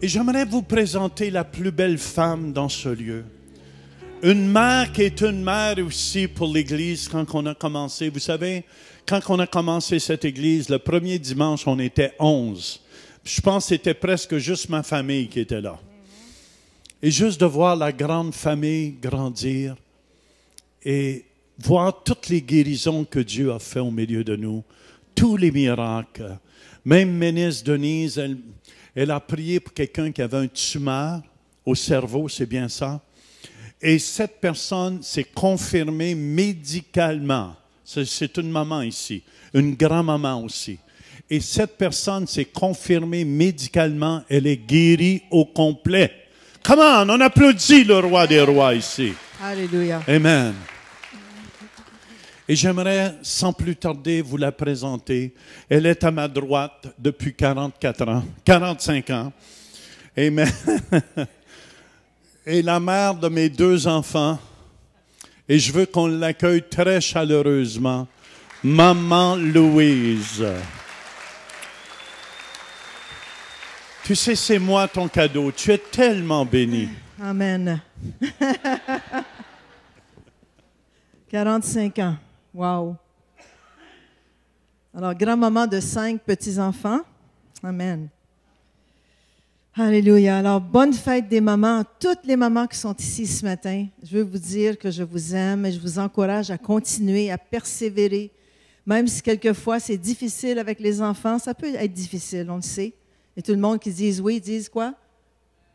Et j'aimerais vous présenter la plus belle femme dans ce lieu. Une mère qui est une mère aussi pour l'Église quand on a commencé. Vous savez, quand on a commencé cette Église, le premier dimanche, on était 11. Je pense que c'était presque juste ma famille qui était là. Et juste de voir la grande famille grandir et voir toutes les guérisons que Dieu a fait au milieu de nous, tous les miracles. Même ministre Denise, elle a prié pour quelqu'un qui avait un tumeur au cerveau, c'est bien ça. Et cette personne s'est confirmée médicalement. C'est une maman ici, une grand-maman aussi. Et cette personne s'est confirmée médicalement, elle est guérie au complet. Come on, on applaudit le roi des rois ici. Alléluia. Amen. Et j'aimerais, sans plus tarder, vous la présenter. Elle est à ma droite depuis 45 ans. Amen. Et la mère de mes 2 enfants. Et je veux qu'on l'accueille très chaleureusement. Maman Louise. Tu sais, c'est moi ton cadeau. Tu es tellement bénie. Amen. 45 ans. Wow. Alors, grand-maman de 5 petits-enfants. Amen. Alléluia. Alors, bonne fête des mamans, toutes les mamans qui sont ici ce matin. Je veux vous dire que je vous aime et je vous encourage à continuer, à persévérer. Même si quelquefois c'est difficile avec les enfants, ça peut être difficile, on le sait. Et tout le monde qui dit oui, disent quoi?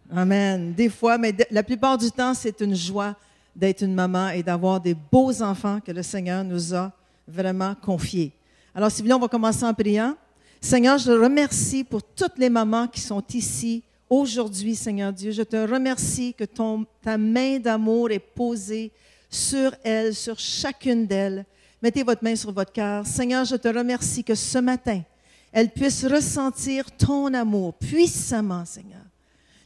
Amen. Des fois, mais la plupart du temps, c'est une joie d'être une maman et d'avoir des beaux enfants que le Seigneur nous a vraiment confiés. Alors, si vous voulez, on va commencer en priant. Seigneur, je te remercie pour toutes les mamans qui sont ici aujourd'hui, Seigneur Dieu. Je te remercie que ta main d'amour est posée sur elles, sur chacune d'elles. Mettez votre main sur votre cœur. Seigneur, je te remercie que ce matin, elles puissent ressentir ton amour puissamment, Seigneur.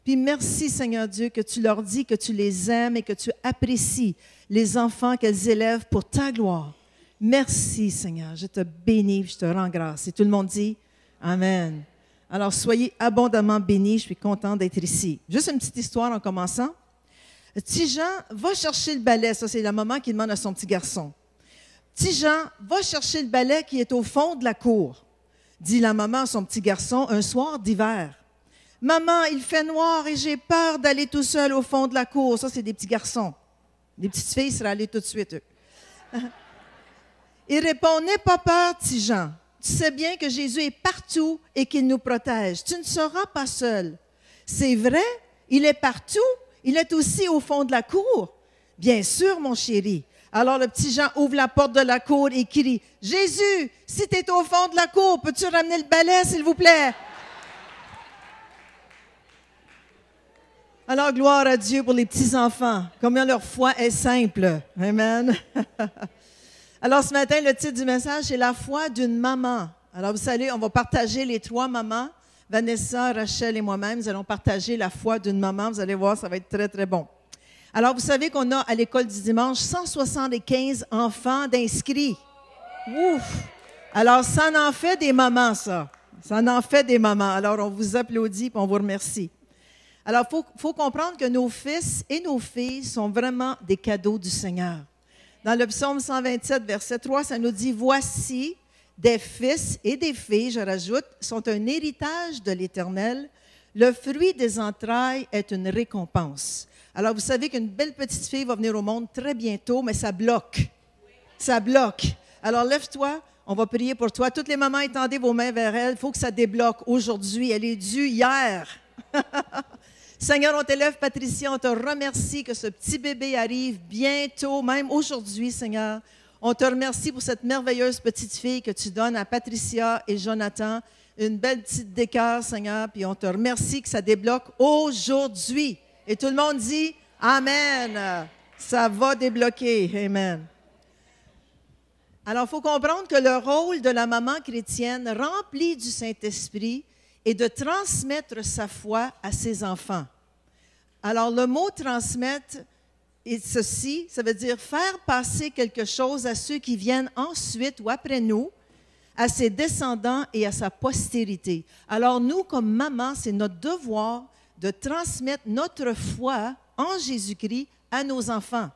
Puis merci, Seigneur Dieu, que tu leur dis que tu les aimes et que tu apprécies les enfants qu'elles élèvent pour ta gloire. Merci, Seigneur. Je te bénis, je te rends grâce. Et tout le monde dit Amen. Alors, soyez abondamment bénis. Je suis contente d'être ici. Juste une petite histoire en commençant. Petit Jean va chercher le balai. Ça, c'est la maman qui demande à son petit garçon. Petit Jean va chercher le balai qui est au fond de la cour. Dit la maman à son petit garçon un soir d'hiver. Maman, il fait noir et j'ai peur d'aller tout seul au fond de la cour. Ça, c'est des petits garçons. Les petites filles seraient allées tout de suite. Il répond, n'aie pas peur, petit Jean. Tu sais bien que Jésus est partout et qu'il nous protège. Tu ne seras pas seul. C'est vrai, il est partout. Il est aussi au fond de la cour. Bien sûr, mon chéri. Alors le petit Jean ouvre la porte de la cour et crie, Jésus, si tu es au fond de la cour, peux-tu ramener le balai, s'il vous plaît? Alors, gloire à Dieu pour les petits-enfants. Combien leur foi est simple. Amen. Alors, ce matin, le titre du message, c'est la foi d'une maman. Alors, vous savez, on va partager les 3 mamans. Vanessa, Rachel et moi-même, nous allons partager la foi d'une maman. Vous allez voir, ça va être très, très bon. Alors, vous savez qu'on a à l'école du dimanche 175 enfants d'inscrits. Ouf! Alors, ça en fait des mamans, ça. Ça en fait des mamans. Alors, on vous applaudit et on vous remercie. Alors, il faut comprendre que nos fils et nos filles sont vraiment des cadeaux du Seigneur. Dans le psaume 127, verset 3, ça nous dit « Voici, des fils et des filles, je rajoute, sont un héritage de l'Éternel. Le fruit des entrailles est une récompense. » Alors, vous savez qu'une belle petite fille va venir au monde très bientôt, mais ça bloque. Ça bloque. Alors, lève-toi, on va prier pour toi. Toutes les mamans, étendez vos mains vers elle. Il faut que ça débloque aujourd'hui. Elle est due hier. Seigneur, on t'élève, Patricia, on te remercie que ce petit bébé arrive bientôt, même aujourd'hui, Seigneur. On te remercie pour cette merveilleuse petite fille que tu donnes à Patricia et Jonathan. Une belle petite décœur, Seigneur, puis on te remercie que ça débloque aujourd'hui. Et tout le monde dit Amen. Ça va débloquer. Amen. Alors, il faut comprendre que le rôle de la maman chrétienne remplie du Saint-Esprit est de transmettre sa foi à ses enfants. Alors, le mot « transmettre » est ceci, ça veut dire faire passer quelque chose à ceux qui viennent ensuite ou après nous, à ses descendants et à sa postérité. Alors, nous, comme maman, c'est notre devoir de transmettre notre foi en Jésus-Christ à nos enfants.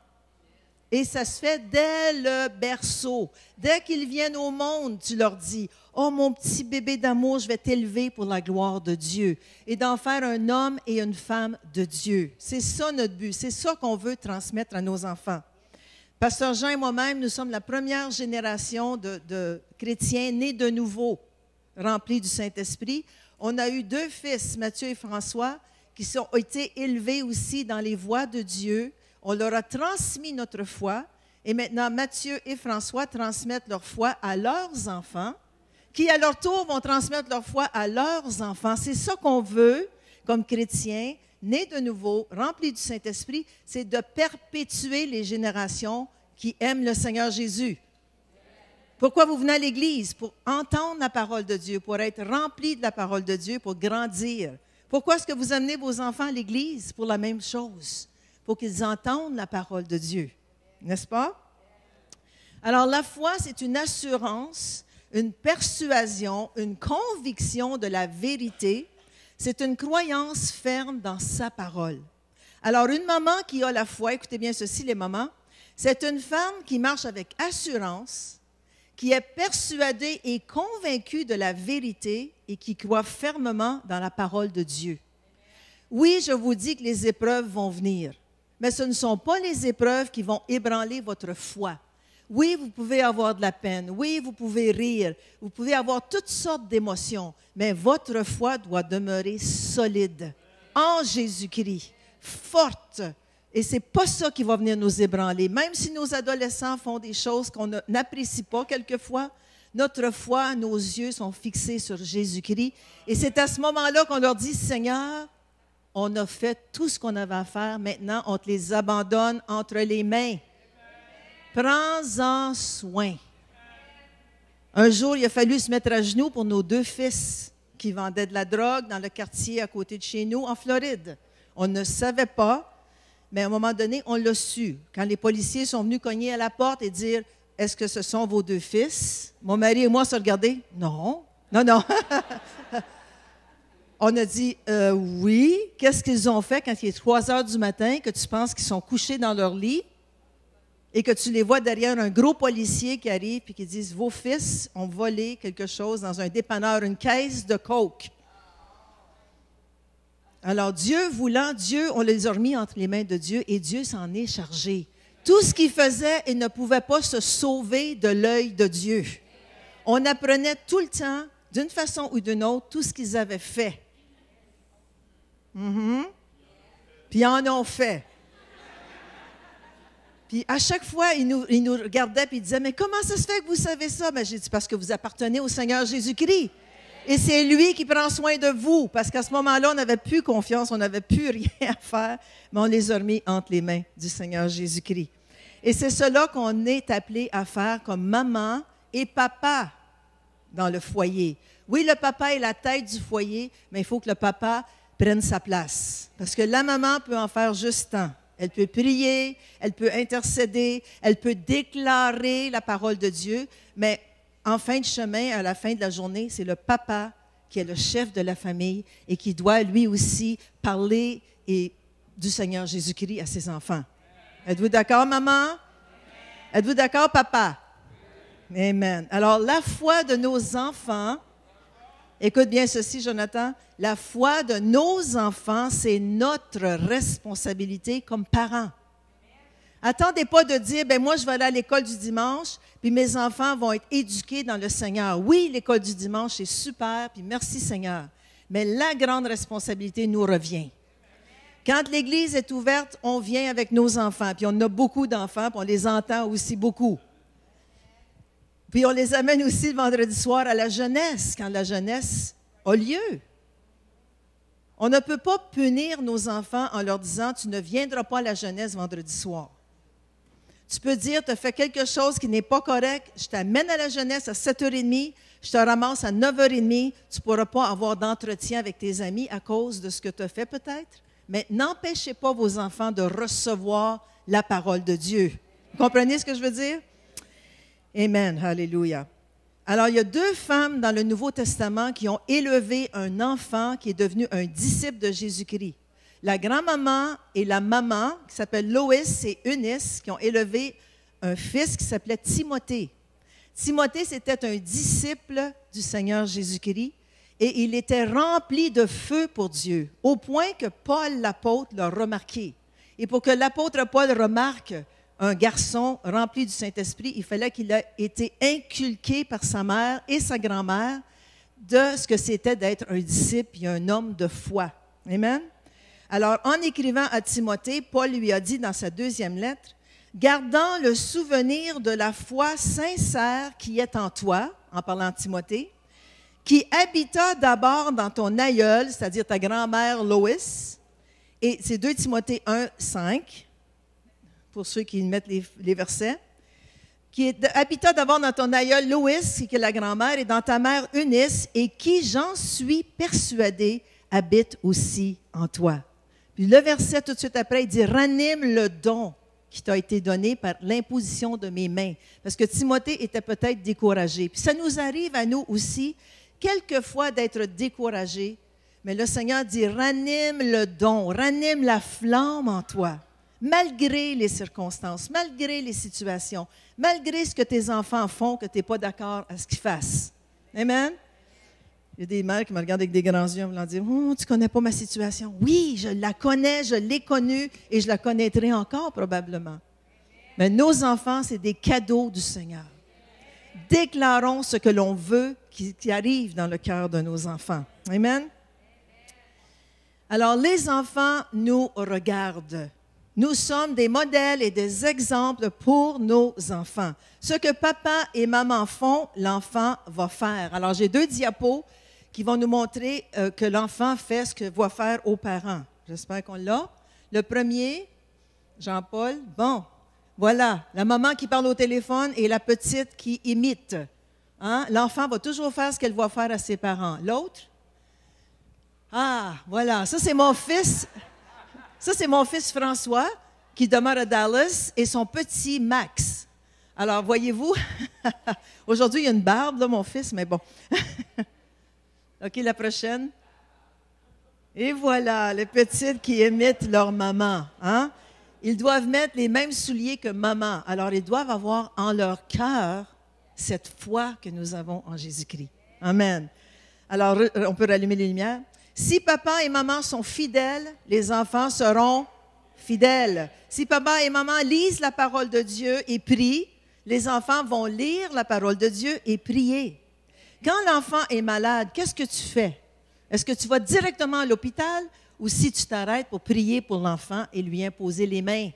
Et ça se fait dès le berceau. Dès qu'ils viennent au monde, tu leur dis, « Oh, mon petit bébé d'amour, je vais t'élever pour la gloire de Dieu. » Et d'en faire un homme et une femme de Dieu. C'est ça notre but. C'est ça qu'on veut transmettre à nos enfants. Pasteur Jean et moi-même, nous sommes la première génération de chrétiens nés de nouveau, remplis du Saint-Esprit. On a eu 2 fils, Matthieu et François, qui ont été élevés aussi dans les voies de Dieu. On leur a transmis notre foi et maintenant Matthieu et François transmettent leur foi à leurs enfants qui à leur tour vont transmettre leur foi à leurs enfants. C'est ça qu'on veut comme chrétiens, nés de nouveau, remplis du Saint-Esprit, c'est de perpétuer les générations qui aiment le Seigneur Jésus. Pourquoi vous venez à l'Église? Pour entendre la parole de Dieu, pour être remplis de la parole de Dieu, pour grandir. Pourquoi est-ce que vous amenez vos enfants à l'Église? Pour la même chose. Pour qu'ils entendent la parole de Dieu. N'est-ce pas? Alors, la foi, c'est une assurance, une persuasion, une conviction de la vérité. C'est une croyance ferme dans sa parole. Alors, une maman qui a la foi, écoutez bien ceci, les mamans, c'est une femme qui marche avec assurance, qui est persuadée et convaincue de la vérité et qui croit fermement dans la parole de Dieu. Oui, je vous dis que les épreuves vont venir. Mais ce ne sont pas les épreuves qui vont ébranler votre foi. Oui, vous pouvez avoir de la peine. Oui, vous pouvez rire. Vous pouvez avoir toutes sortes d'émotions. Mais votre foi doit demeurer solide en Jésus-Christ, forte. Et ce n'est pas ça qui va venir nous ébranler. Même si nos adolescents font des choses qu'on n'apprécie pas quelquefois, notre foi, nos yeux sont fixés sur Jésus-Christ. Et c'est à ce moment-là qu'on leur dit, « Seigneur, on a fait tout ce qu'on avait à faire. Maintenant, on te les abandonne entre les mains. Prends-en soin. » Un jour, il a fallu se mettre à genoux pour nos 2 fils qui vendaient de la drogue dans le quartier à côté de chez nous, en Floride. On ne savait pas, mais à un moment donné, on l'a su. Quand les policiers sont venus cogner à la porte et dire, « Est-ce que ce sont vos 2 fils? » Mon mari et moi se regardaient. « Non, non, non. » On a dit, oui, qu'est-ce qu'ils ont fait quand il est 3 heures du matin, que tu penses qu'ils sont couchés dans leur lit et que tu les vois derrière un gros policier qui arrive et qui dit, vos fils ont volé quelque chose dans un dépanneur, une caisse de coke. Alors Dieu voulant, on les a remis entre les mains de Dieu et Dieu s'en est chargé. Tout ce qu'ils faisaient, ils ne pouvaient pas se sauver de l'œil de Dieu. On apprenait tout le temps, d'une façon ou d'une autre, tout ce qu'ils avaient fait. Puis ils en ont fait. Puis à chaque fois, ils nous regardaient et ils disaient, « Mais comment ça se fait que vous savez ça? » Ben, j'ai dit, « Parce que vous appartenez au Seigneur Jésus-Christ. Et c'est lui qui prend soin de vous. » Parce qu'à ce moment-là, on n'avait plus confiance, on n'avait plus rien à faire, mais on les a remis entre les mains du Seigneur Jésus-Christ. Et c'est cela qu'on est appelé à faire comme maman et papa dans le foyer. Oui, le papa est la tête du foyer, mais il faut que le papa prenne sa place. Parce que la maman peut en faire juste tant. Elle peut prier, elle peut intercéder, elle peut déclarer la parole de Dieu, mais en fin de chemin, à la fin de la journée, c'est le papa qui est le chef de la famille et qui doit lui aussi parler du Seigneur Jésus-Christ à ses enfants. Êtes-vous d'accord, maman? Êtes-vous d'accord, papa? Amen. Alors, la foi de nos enfants, écoute bien ceci, Jonathan, la foi de nos enfants, c'est notre responsabilité comme parents. Attendez pas de dire, ben moi je vais aller à l'école du dimanche, puis mes enfants vont être éduqués dans le Seigneur. Oui, l'école du dimanche, c'est super, puis merci Seigneur. Mais la grande responsabilité nous revient. Quand l'Église est ouverte, on vient avec nos enfants, puis on a beaucoup d'enfants, puis on les entend aussi beaucoup. Puis on les amène aussi le vendredi soir à la jeunesse, quand la jeunesse a lieu. On ne peut pas punir nos enfants en leur disant, tu ne viendras pas à la jeunesse vendredi soir. Tu peux dire, tu as fait quelque chose qui n'est pas correct, je t'amène à la jeunesse à 7h30, je te ramasse à 9h30, tu ne pourras pas avoir d'entretien avec tes amis à cause de ce que tu as fait peut-être. Mais n'empêchez pas vos enfants de recevoir la parole de Dieu. Vous comprenez ce que je veux dire? Amen, alléluia. Alors, il y a deux femmes dans le Nouveau Testament qui ont élevé un enfant qui est devenu un disciple de Jésus-Christ. La grand-maman et la maman, qui s'appellent Loïs et Eunice, qui ont élevé un fils qui s'appelait Timothée. Timothée, c'était un disciple du Seigneur Jésus-Christ et il était rempli de feu pour Dieu, au point que Paul, l'apôtre, l'a remarqué. Et pour que l'apôtre Paul remarque un garçon rempli du Saint-Esprit, il fallait qu'il ait été inculqué par sa mère et sa grand-mère de ce que c'était d'être un disciple et un homme de foi. Amen? Alors, en écrivant à Timothée, Paul lui a dit dans sa deuxième lettre, « Gardant le souvenir de la foi sincère qui est en toi, en parlant de Timothée, qui habita d'abord dans ton aïeul, c'est-à-dire ta grand-mère Loïs, et c'est 2 Timothée 1, 5, pour ceux qui mettent les versets, qui habita d'abord dans ton aïeul Loïs, qui est la grand-mère, et dans ta mère Eunice, et qui, j'en suis persuadé, habite aussi en toi. » Puis le verset tout de suite après, il dit « Ranime le don qui t'a été donné par l'imposition de mes mains. » Parce que Timothée était peut-être découragé. Puis ça nous arrive à nous aussi, quelquefois, d'être découragés, mais le Seigneur dit « Ranime le don, ranime la flamme en toi. » Malgré les circonstances, malgré les situations, malgré ce que tes enfants font, que tu n'es pas d'accord à ce qu'ils fassent. Amen? Il y a des mères qui me regardent avec des grands yeux en me disant « Oh, tu ne connais pas ma situation. » Oui, je la connais, je l'ai connue et je la connaîtrai encore probablement. Mais nos enfants, c'est des cadeaux du Seigneur. Déclarons ce que l'on veut qui arrive dans le cœur de nos enfants. Amen? Alors, les enfants nous regardent. Nous sommes des modèles et des exemples pour nos enfants. Ce que papa et maman font, l'enfant va faire. Alors, j'ai 2 diapos qui vont nous montrer que l'enfant fait ce que va faire aux parents. J'espère qu'on l'a. Le premier, Jean-Paul. Bon, voilà, la maman qui parle au téléphone et la petite qui imite. Hein? L'enfant va toujours faire ce qu'elle va faire à ses parents. L'autre? Ah, voilà, ça c'est mon fils. Ça, c'est mon fils François, qui demeure à Dallas, et son petit Max. Alors, voyez-vous, aujourd'hui, il y a une barbe, là, mon fils, mais bon. OK, la prochaine. Et voilà, les petites qui imitent leur maman. Hein? Ils doivent mettre les mêmes souliers que maman. Alors, ils doivent avoir en leur cœur cette foi que nous avons en Jésus-Christ. Amen. Alors, on peut rallumer les lumières. Si papa et maman sont fidèles, les enfants seront fidèles. Si papa et maman lisent la parole de Dieu et prient, les enfants vont lire la parole de Dieu et prier. Quand l'enfant est malade, qu'est-ce que tu fais? Est-ce que tu vas directement à l'hôpital ou si tu t'arrêtes pour prier pour l'enfant et lui imposer les mains?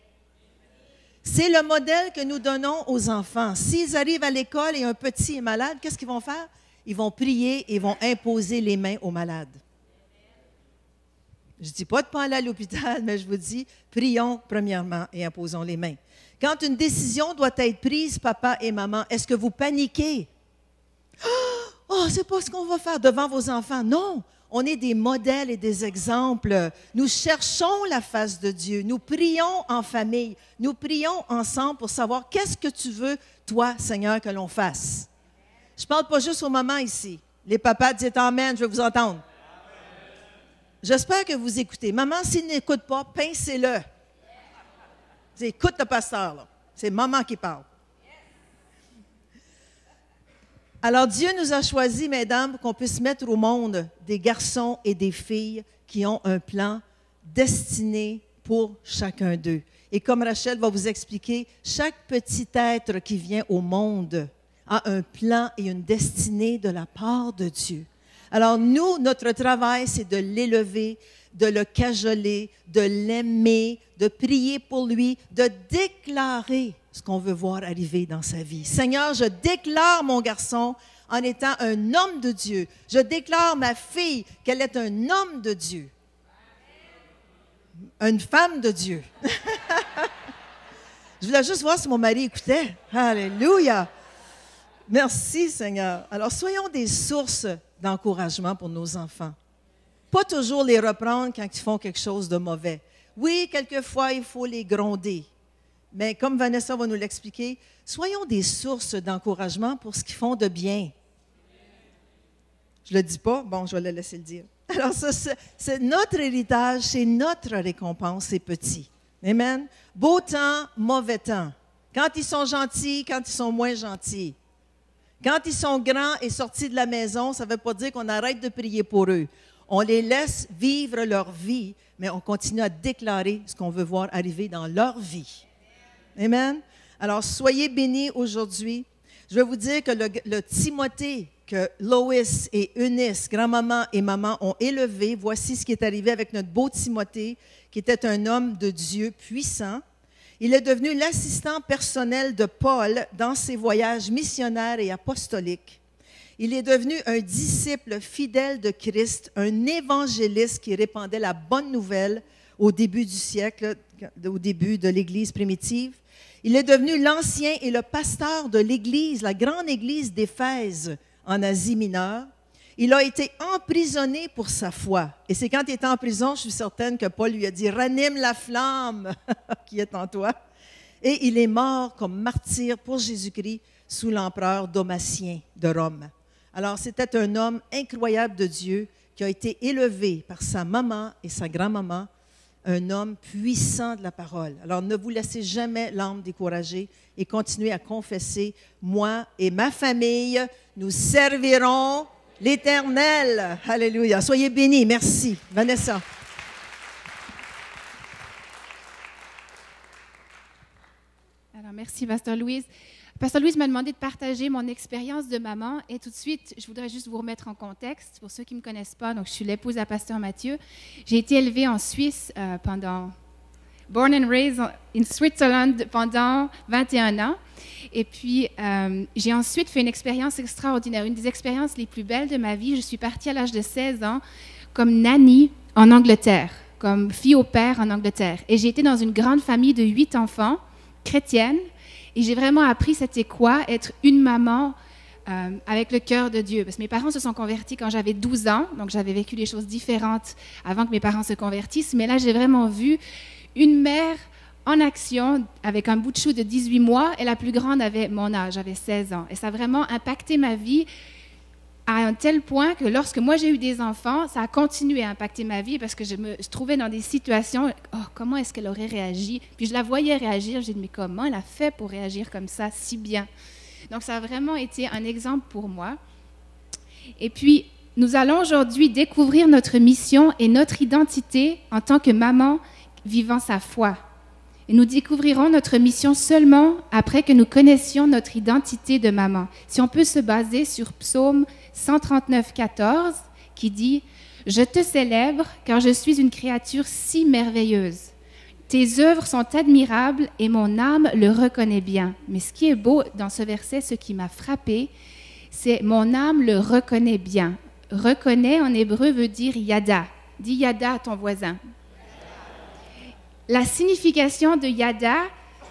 C'est le modèle que nous donnons aux enfants. S'ils arrivent à l'école et un petit est malade, qu'est-ce qu'ils vont faire? Ils vont prier et vont imposer les mains au malade. Je ne dis pas de ne pas aller à l'hôpital, mais je vous dis, prions premièrement et imposons les mains. Quand une décision doit être prise, papa et maman, est-ce que vous paniquez? Oh, c'est pas ce qu'on va faire devant vos enfants. Non, on est des modèles et des exemples. Nous cherchons la face de Dieu. Nous prions en famille. Nous prions ensemble pour savoir qu'est-ce que tu veux, toi, Seigneur, que l'on fasse. Je ne parle pas juste aux mamans ici. Les papas disent « Amen », je vais vous entendre. J'espère que vous écoutez. Maman, s'il n'écoute pas, pincez-le. Écoute le pasteur, là. C'est maman qui parle. Alors, Dieu nous a choisis, mesdames, pour qu'on puisse mettre au monde des garçons et des filles qui ont un plan destiné pour chacun d'eux. Et comme Rachel va vous expliquer, chaque petit être qui vient au monde a un plan et une destinée de la part de Dieu. Alors nous, notre travail, c'est de l'élever, de le cajoler, de l'aimer, de prier pour lui, de déclarer ce qu'on veut voir arriver dans sa vie. Seigneur, je déclare mon garçon en étant un homme de Dieu. Je déclare ma fille qu'elle est un homme de Dieu. Une femme de Dieu. Je voulais juste voir si mon mari écoutait. Alléluia! Merci, Seigneur. Alors, soyons des sources d'encouragement pour nos enfants. Pas toujours les reprendre quand ils font quelque chose de mauvais. Oui, quelquefois, il faut les gronder. Mais comme Vanessa va nous l'expliquer, soyons des sources d'encouragement pour ce qu'ils font de bien. Je ne le dis pas? Bon, je vais le laisser le dire. Alors ça, c'est notre héritage, c'est notre récompense, c'est petit. Amen? Beau temps, mauvais temps. Quand ils sont gentils, quand ils sont moins gentils. Quand ils sont grands et sortis de la maison, ça ne veut pas dire qu'on arrête de prier pour eux. On les laisse vivre leur vie, mais on continue à déclarer ce qu'on veut voir arriver dans leur vie. Amen? Alors, soyez bénis aujourd'hui. Je vais vous dire que le Timothée que Lois et Eunice, grand-maman et maman, ont élevé, voici ce qui est arrivé avec notre beau Timothée, qui était un homme de Dieu puissant. Il est devenu l'assistant personnel de Paul dans ses voyages missionnaires et apostoliques. Il est devenu un disciple fidèle de Christ, un évangéliste qui répandait la bonne nouvelle au début du siècle, au début de l'Église primitive. Il est devenu l'ancien et le pasteur de l'Église, la grande Église d'Éphèse en Asie mineure. Il a été emprisonné pour sa foi. Et c'est quand il était en prison, je suis certaine que Paul lui a dit « Ranime la flamme qui est en toi ». Et il est mort comme martyr pour Jésus-Christ sous l'empereur Domatien de Rome. Alors, c'était un homme incroyable de Dieu qui a été élevé par sa maman et sa grand-maman, un homme puissant de la parole. Alors, ne vous laissez jamais l'âme décourager et continuez à confesser « Moi et ma famille, nous servirons l'Éternel. » Alléluia. Soyez bénis. Merci. Vanessa. Alors, merci, Pasteur Louise. Pasteur Louise m'a demandé de partager mon expérience de maman et tout de suite, je voudrais juste vous remettre en contexte pour ceux qui ne me connaissent pas. Donc, je suis l'épouse à Pasteur Mathieu. J'ai été élevée en Suisse born and raised in Switzerland pendant 21 ans. Et puis, j'ai ensuite fait une expérience extraordinaire, une des expériences les plus belles de ma vie. Je suis partie à l'âge de 16 ans comme nanny en Angleterre, comme fille au père en Angleterre. Et j'ai été dans une grande famille de 8 enfants, chrétiennes. Et j'ai vraiment appris c'était quoi être une maman avec le cœur de Dieu. Parce que mes parents se sont convertis quand j'avais 12 ans, donc j'avais vécu des choses différentes avant que mes parents se convertissent. Mais là, j'ai vraiment vu une mère en action avec un bout de chou de 18 mois et la plus grande avait mon âge, j'avais 16 ans. Et ça a vraiment impacté ma vie à un tel point que lorsque moi j'ai eu des enfants, ça a continué à impacter ma vie parce que je me trouvais dans des situations, comment est-ce qu'elle aurait réagi? Puis je la voyais réagir, j'ai dit, mais comment elle a fait pour réagir comme ça si bien? Donc ça a vraiment été un exemple pour moi. Et puis, nous allons aujourd'hui découvrir notre mission et notre identité en tant que maman vivant sa foi. Et nous découvrirons notre mission seulement après que nous connaissions notre identité de maman. Si on peut se baser sur Psaume 139, 14, qui dit « Je te célèbre car je suis une créature si merveilleuse. Tes œuvres sont admirables et mon âme le reconnaît bien. » Mais ce qui est beau dans ce verset, ce qui m'a frappé, c'est « Mon âme le reconnaît bien ». « Reconnaît » en hébreu veut dire « yada ». Dis « yada » à ton voisin. La signification de yada,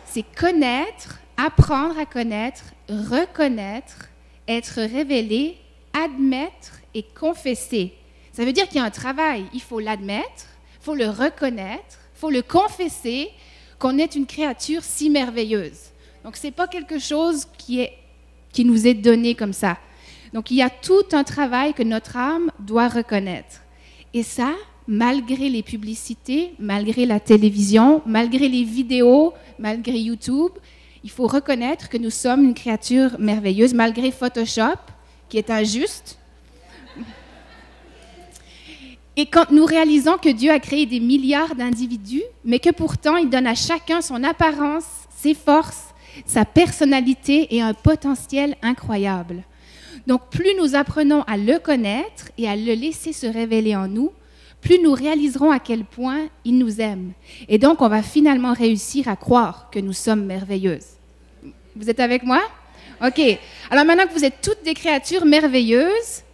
c'est connaître, apprendre à connaître, reconnaître, être révélé, admettre et confesser. Ça veut dire qu'il y a un travail. Il faut l'admettre, il faut le reconnaître, il faut le confesser qu'on est une créature si merveilleuse. Donc, ce n'est pas quelque chose qui nous est donné comme ça. Donc, il y a tout un travail que notre âme doit reconnaître. Et ça, malgré les publicités, malgré la télévision, malgré les vidéos, malgré YouTube, il faut reconnaître que nous sommes une créature merveilleuse, malgré Photoshop, qui est injuste. Et quand nous réalisons que Dieu a créé des milliards d'individus, mais que pourtant il donne à chacun son apparence, ses forces, sa personnalité et un potentiel incroyable. Donc plus nous apprenons à le connaître et à le laisser se révéler en nous, plus nous réaliserons à quel point il nous aime. Et donc, on va finalement réussir à croire que nous sommes merveilleuses. Vous êtes avec moi? OK. Alors maintenant que vous êtes toutes des créatures merveilleuses,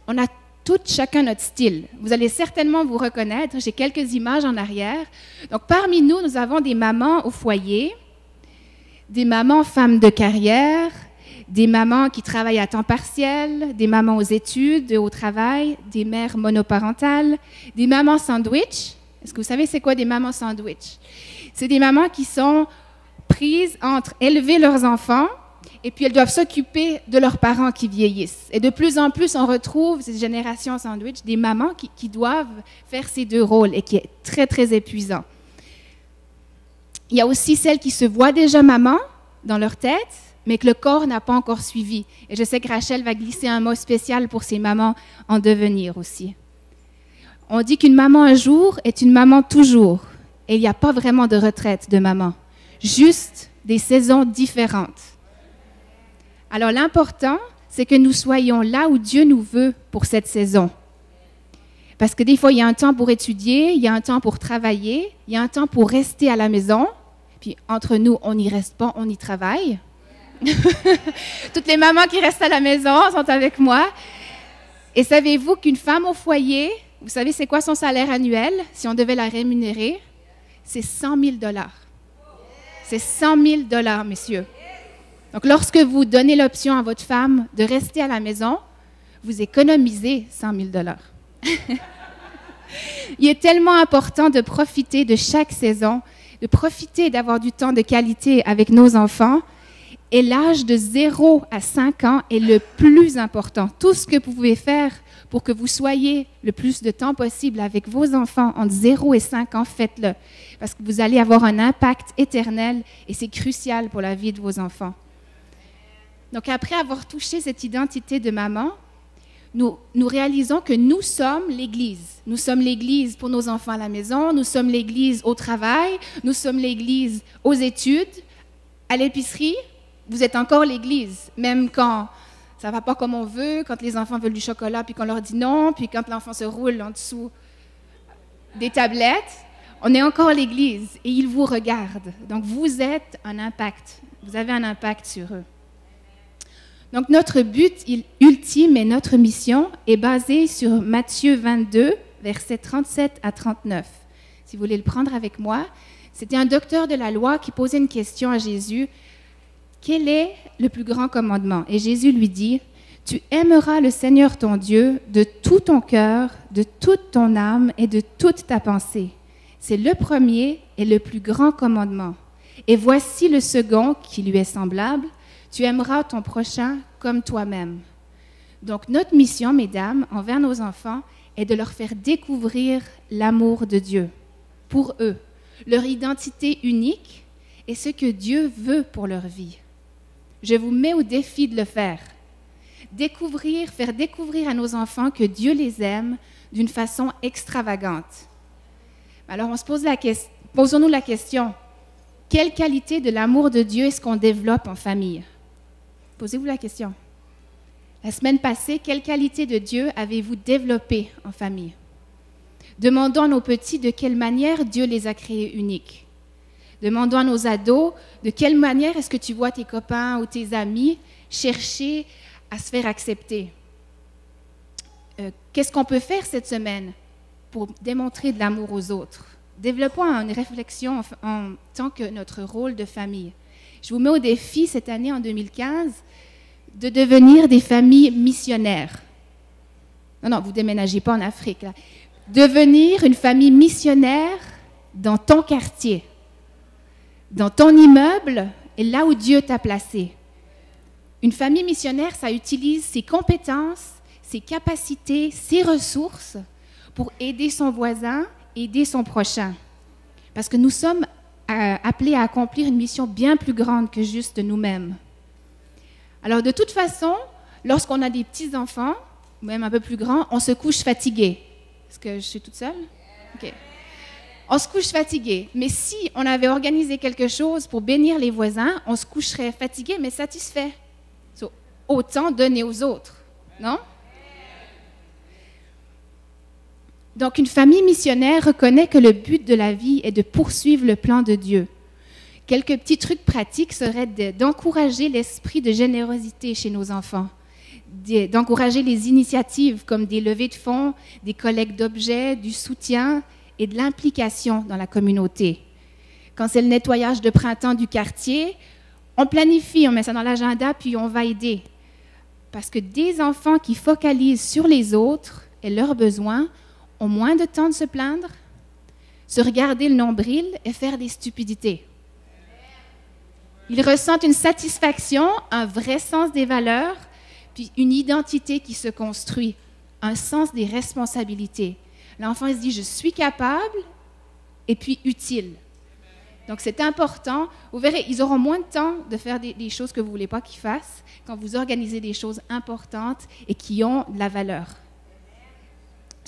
on a toutes chacun notre style. Vous allez certainement vous reconnaître. J'ai quelques images en arrière. Donc, parmi nous, nous avons des mamans au foyer, des mamans femmes de carrière, des mamans qui travaillent à temps partiel, des mamans aux études, au travail, des mères monoparentales, des mamans sandwich. Est-ce que vous savez c'est quoi des mamans sandwich? C'est des mamans qui sont prises entre élever leurs enfants et puis elles doivent s'occuper de leurs parents qui vieillissent. Et de plus en plus, on retrouve cette génération sandwich, des mamans qui doivent faire ces deux rôles et qui est très, très épuisant. Il y a aussi celles qui se voient déjà maman dans leur tête, mais que le corps n'a pas encore suivi. Et je sais que Rachel va glisser un mot spécial pour ces mamans en devenir aussi. On dit qu'une maman un jour est une maman toujours. Et il n'y a pas vraiment de retraite de maman, juste des saisons différentes. Alors l'important, c'est que nous soyons là où Dieu nous veut pour cette saison. Parce que des fois, il y a un temps pour étudier, il y a un temps pour travailler, il y a un temps pour rester à la maison. Puis entre nous, on n'y reste pas, on y travaille. Toutes les mamans qui restent à la maison sont avec moi. Et savez-vous qu'une femme au foyer, vous savez c'est quoi son salaire annuel, si on devait la rémunérer? C'est 100 000 $. C'est 100 000 $, messieurs. Donc, lorsque vous donnez l'option à votre femme de rester à la maison, vous économisez 100 000 $. Il est tellement important de profiter de chaque saison, de profiter d'avoir du temps de qualité avec nos enfants. Et l'âge de 0 à 5 ans est le plus important. Tout ce que vous pouvez faire pour que vous soyez le plus de temps possible avec vos enfants entre 0 et 5 ans, faites-le. Parce que vous allez avoir un impact éternel et c'est crucial pour la vie de vos enfants. Donc, après avoir touché cette identité de maman, nous réalisons que nous sommes l'Église. Nous sommes l'Église pour nos enfants à la maison, nous sommes l'Église au travail, nous sommes l'Église aux études, à l'épicerie. Vous êtes encore l'Église, même quand ça ne va pas comme on veut, quand les enfants veulent du chocolat, puis qu'on leur dit non, puis quand l'enfant se roule en dessous des tablettes, on est encore l'Église et ils vous regardent. Donc, vous êtes un impact. Vous avez un impact sur eux. Donc, notre but ultime et notre mission est basée sur Matthieu 22, versets 37 à 39. Si vous voulez le prendre avec moi, c'était un docteur de la loi qui posait une question à Jésus. Quel est le plus grand commandement? Et Jésus lui dit, « Tu aimeras le Seigneur ton Dieu de tout ton cœur, de toute ton âme et de toute ta pensée. C'est le premier et le plus grand commandement. Et voici le second qui lui est semblable. Tu aimeras ton prochain comme toi-même. » Donc notre mission, mesdames, envers nos enfants, est de leur faire découvrir l'amour de Dieu pour eux, leur identité unique et ce que Dieu veut pour leur vie. Je vous mets au défi de le faire. Faire découvrir à nos enfants que Dieu les aime d'une façon extravagante. Alors, posons-nous la question, quelle qualité de l'amour de Dieu est-ce qu'on développe en famille? Posez-vous la question. La semaine passée, quelle qualité de Dieu avez-vous développée en famille? Demandons à nos petits de quelle manière Dieu les a créés uniques. Demandons à nos ados de quelle manière est-ce que tu vois tes copains ou tes amis chercher à se faire accepter. Qu'est-ce qu'on peut faire cette semaine pour démontrer de l'amour aux autres? Développons une réflexion en tant que notre rôle de famille. Je vous mets au défi cette année, en 2015, de devenir des familles missionnaires. Non, vous ne déménagez pas en Afrique. Là. Devenir une famille missionnaire dans ton quartier, dans ton immeuble et là où Dieu t'a placé. Une famille missionnaire, ça utilise ses compétences, ses capacités, ses ressources pour aider son voisin, aider son prochain. Parce que nous sommes appelés à accomplir une mission bien plus grande que juste nous-mêmes. Alors, de toute façon, lorsqu'on a des petits-enfants, même un peu plus grands, on se couche fatigué. Est-ce que je suis toute seule? OK. On se couche fatigué. Mais si on avait organisé quelque chose pour bénir les voisins, on se coucherait fatigué, mais satisfait. Autant donner aux autres, non? Donc, une famille missionnaire reconnaît que le but de la vie est de poursuivre le plan de Dieu. Quelques petits trucs pratiques seraient d'encourager l'esprit de générosité chez nos enfants, d'encourager les initiatives comme des levées de fonds, des collectes d'objets, du soutien et de l'implication dans la communauté. Quand c'est le nettoyage de printemps du quartier, on planifie, on met ça dans l'agenda, puis on va aider. Parce que des enfants qui focalisent sur les autres et leurs besoins ont moins de temps de se plaindre, se regarder le nombril et faire des stupidités. Ils ressentent une satisfaction, un vrai sens des valeurs, puis une identité qui se construit, un sens des responsabilités. L'enfant il se dit, je suis capable et puis utile. Donc, c'est important. Vous verrez, ils auront moins de temps de faire des choses que vous ne voulez pas qu'ils fassent quand vous organisez des choses importantes et qui ont de la valeur.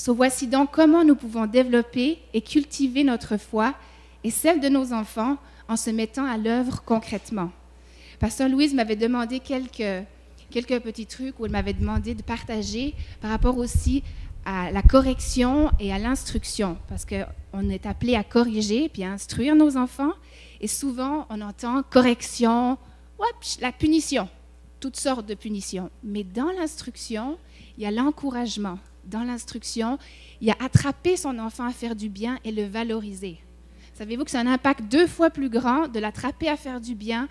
Voici donc comment nous pouvons développer et cultiver notre foi et celle de nos enfants en se mettant à l'œuvre concrètement. Pasteur Louise m'avait demandé quelques petits trucs où elle m'avait demandé de partager par rapport aussi à la correction et à l'instruction, parce qu'on est appelé à corriger puis à instruire nos enfants, et souvent on entend correction, la punition, toutes sortes de punitions. Mais dans l'instruction, il y a l'encouragement. Dans l'instruction, il y a attraper son enfant à faire du bien et le valoriser. Savez-vous que c'est un impact 2 fois plus grand de l'attraper à faire du bien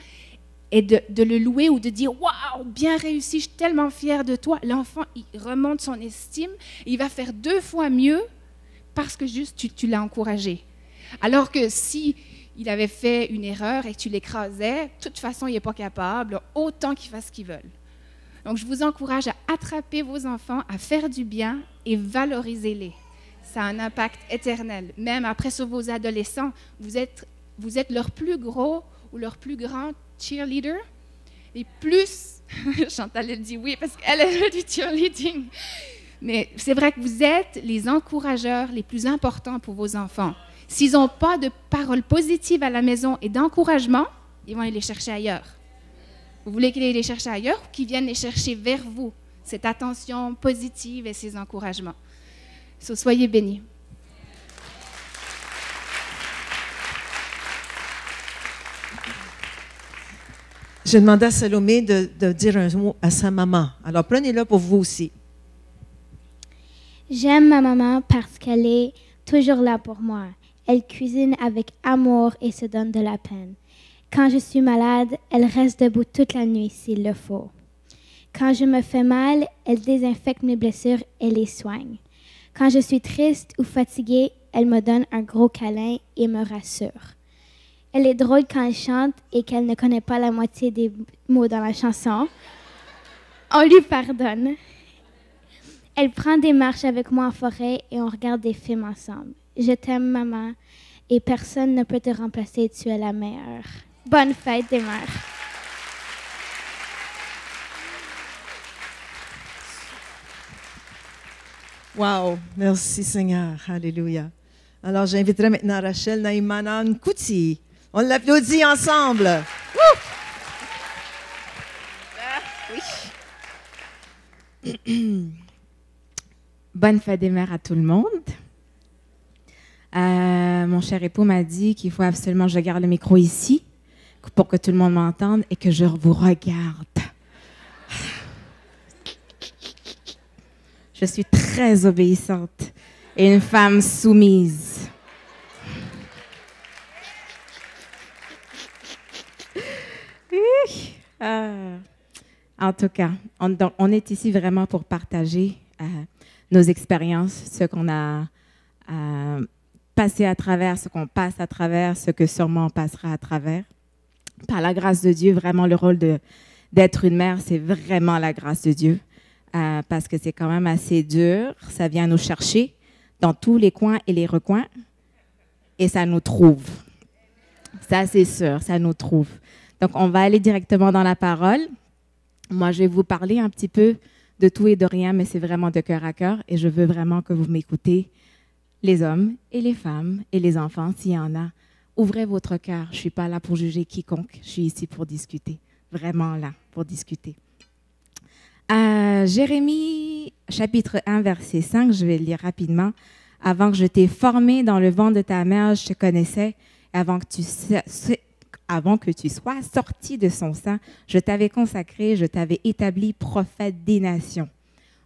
et de le louer ou de dire « Waouh, bien réussi, je suis tellement fière de toi ». L'enfant, il remonte son estime et il va faire 2 fois mieux parce que juste tu l'as encouragé. Alors que si il avait fait une erreur et que tu l'écrasais, de toute façon, il n'est pas capable, autant qu'ils fassent ce qu'ils veulent. Donc, je vous encourage à attraper vos enfants, à faire du bien et valoriser-les. Ça a un impact éternel. Même après sur vos adolescents, vous êtes leur plus gros ou leur plus grand cheerleader. Et plus, Chantal elle dit oui parce qu'elle a du cheerleading. Mais c'est vrai que vous êtes les encourageurs les plus importants pour vos enfants. S'ils n'ont pas de paroles positives à la maison et d'encouragement, ils vont aller les chercher ailleurs. Vous voulez qu'ils aillent les chercher ailleurs ou qu'ils viennent les chercher vers vous, cette attention positive et ces encouragements. Soyez bénis. Je demandais à Salomé de dire un mot à sa maman. Alors, prenez-le pour vous aussi. J'aime ma maman parce qu'elle est toujours là pour moi. Elle cuisine avec amour et se donne de la peine. Quand je suis malade, elle reste debout toute la nuit s'il le faut. Quand je me fais mal, elle désinfecte mes blessures et les soigne. Quand je suis triste ou fatiguée, elle me donne un gros câlin et me rassure. Elle est drôle quand elle chante et qu'elle ne connaît pas la moitié des mots dans la chanson. On lui pardonne. Elle prend des marches avec moi en forêt et on regarde des films ensemble. Je t'aime, maman, et personne ne peut te remplacer, tu es la meilleure. Bonne fête des mères. Wow, merci Seigneur, alléluia. Alors j'inviterai maintenant Rachel Naïmanan Kouti. On l'applaudit ensemble. Oui. Bonne fête des mères à tout le monde. Mon cher époux m'a dit qu'il faut absolument que je garde le micro ici pour que tout le monde m'entende et que je vous regarde. Je suis très obéissante et une femme soumise. En tout cas, on est ici vraiment pour partager nos expériences, ce qu'on a passé à travers, ce qu'on passe à travers, ce que sûrement on passera à travers. Par la grâce de Dieu, vraiment le rôle d'être une mère, c'est vraiment la grâce de Dieu. Parce que c'est quand même assez dur. Ça vient nous chercher dans tous les coins et les recoins et ça nous trouve. Ça, c'est sûr, ça nous trouve. Donc, on va aller directement dans la parole. Moi, je vais vous parler un petit peu de tout et de rien, mais c'est vraiment de cœur à cœur et je veux vraiment que vous m'écoutez, les hommes et les femmes et les enfants, s'il y en a. Ouvrez votre cœur. Je ne suis pas là pour juger quiconque. Je suis ici pour discuter. Vraiment là pour discuter. Jérémie, chapitre 1, verset 5, je vais le lire rapidement. Avant que je t'ai formé dans le ventre de ta mère, je te connaissais. Avant que tu sois sorti de son sein, je t'avais consacré, je t'avais établi prophète des nations.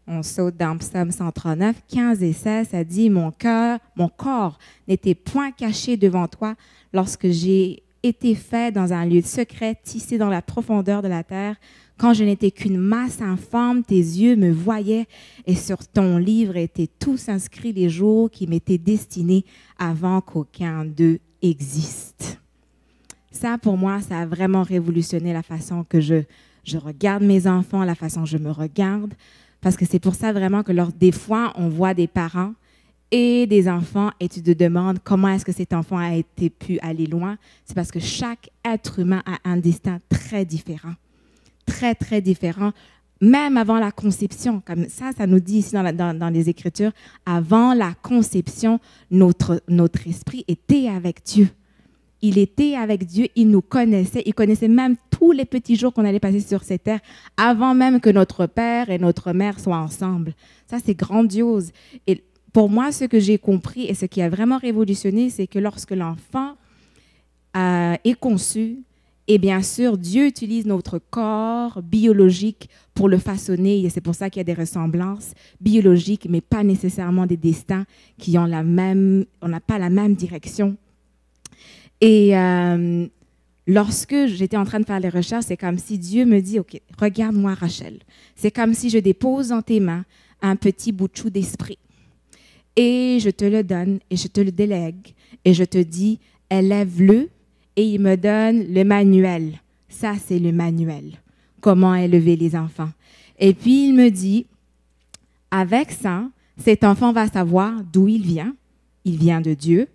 On saute dans Psaume 139, 15 et 16, ça dit « Mon corps n'était point caché devant toi lorsque j'ai été fait dans un lieu secret, tissé dans la profondeur de la terre. Quand je n'étais qu'une masse informe, tes yeux me voyaient et sur ton livre étaient tous inscrits les jours qui m'étaient destinés avant qu'aucun d'eux existe. » Ça, pour moi, ça a vraiment révolutionné la façon que je regarde mes enfants, la façon que je me regarde. Parce que c'est pour ça vraiment que des fois, on voit des parents et des enfants et tu te demandes comment est-ce que cet enfant a pu aller loin. C'est parce que chaque être humain a un destin très différent. Très, très différent. Même avant la conception, comme ça nous dit ici dans les Écritures, avant la conception, notre esprit était avec Dieu. Il était avec Dieu, il nous connaissait, il connaissait même tous les petits jours qu'on allait passer sur cette terre, avant même que notre père et notre mère soient ensemble. Ça, c'est grandiose. Et pour moi, ce que j'ai compris et ce qui a vraiment révolutionné, c'est que lorsque l'enfant est conçu, et bien sûr, Dieu utilise notre corps biologique pour le façonner. Et c'est pour ça qu'il y a des ressemblances biologiques, mais pas nécessairement des destins qui ont on n'a pas la même direction. Et lorsque j'étais en train de faire les recherches, c'est comme si Dieu me dit, OK, regarde-moi Rachel. C'est comme si je dépose dans tes mains un petit bout de chou d'esprit. Et je te le donne et je te le délègue. Et je te dis, élève-le. Et il me donne le manuel. Ça, c'est le manuel. Comment élever les enfants. Et puis, il me dit, avec ça, cet enfant va savoir d'où il vient. Il vient de Dieu.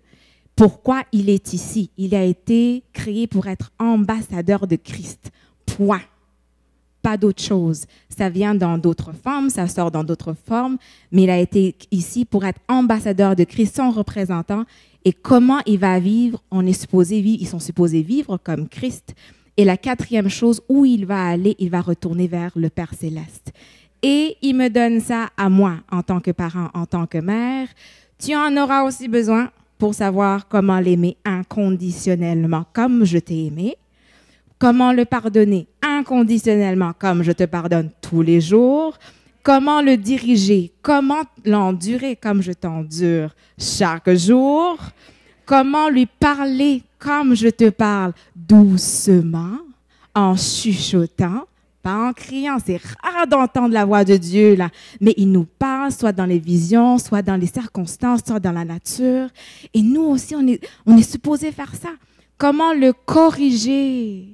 Pourquoi il est ici? Il a été créé pour être ambassadeur de Christ. Point. Pas d'autre chose. Ça vient dans d'autres formes, ça sort dans d'autres formes, mais il a été ici pour être ambassadeur de Christ, son représentant. Et comment il va vivre? Ils sont supposés vivre comme Christ. Et la quatrième chose, où il va aller, il va retourner vers le Père Céleste. Et il me donne ça à moi, en tant que parent, en tant que mère. Tu en auras aussi besoin pour savoir comment l'aimer inconditionnellement comme je t'ai aimé. Comment le pardonner inconditionnellement comme je te pardonne tous les jours. Comment le diriger, comment l'endurer comme je t'endure chaque jour. Comment lui parler comme je te parle doucement, en chuchotant, pas en criant. C'est rare d'entendre la voix de Dieu, là. Mais il nous parle, soit dans les visions, soit dans les circonstances, soit dans la nature. Et nous aussi, on est supposé faire ça. Comment le corriger?